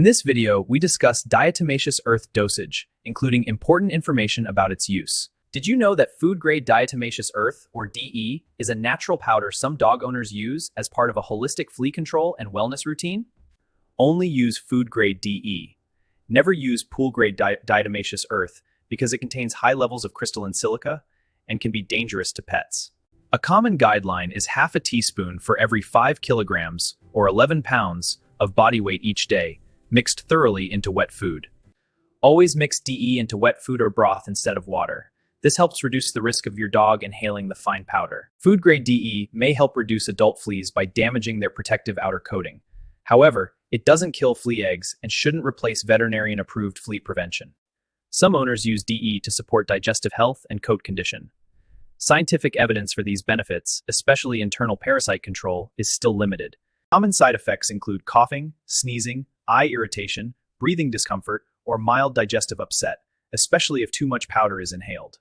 In this video, we discuss diatomaceous earth dosage, including important information about its use. Did you know that food-grade diatomaceous earth, or DE, is a natural powder some dog owners use as part of a holistic flea control and wellness routine? Only use food-grade DE. Never use pool-grade diatomaceous earth because it contains high levels of crystalline silica and can be dangerous to pets. A common guideline is half a teaspoon for every 5 kilograms, or 11 pounds, of body weight each day, mixed thoroughly into wet food. Always mix DE into wet food or broth instead of water. This helps reduce the risk of your dog inhaling the fine powder. Food-grade DE may help reduce adult fleas by damaging their protective outer coating. However, it doesn't kill flea eggs and shouldn't replace veterinarian-approved flea prevention. Some owners use DE to support digestive health and coat condition. Scientific evidence for these benefits, especially internal parasite control, is still limited. Common side effects include coughing, sneezing, eye irritation, breathing discomfort, or mild digestive upset, especially if too much powder is inhaled.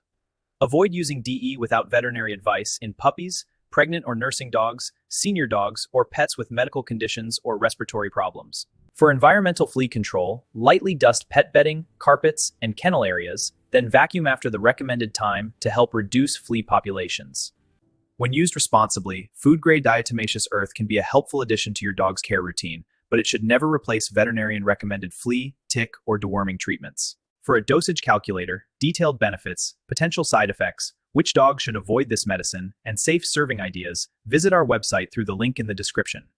Avoid using DE without veterinary advice in puppies, pregnant or nursing dogs, senior dogs, or pets with medical conditions or respiratory problems. For environmental flea control, lightly dust pet bedding, carpets, and kennel areas, then vacuum after the recommended time to help reduce flea populations. When used responsibly, food-grade diatomaceous earth can be a helpful addition to your dog's care routine, but it should never replace veterinarian-recommended flea, tick, or deworming treatments. For a dosage calculator, detailed benefits, potential side effects, which dogs should avoid this medicine, and safe serving ideas, visit our website through the link in the description.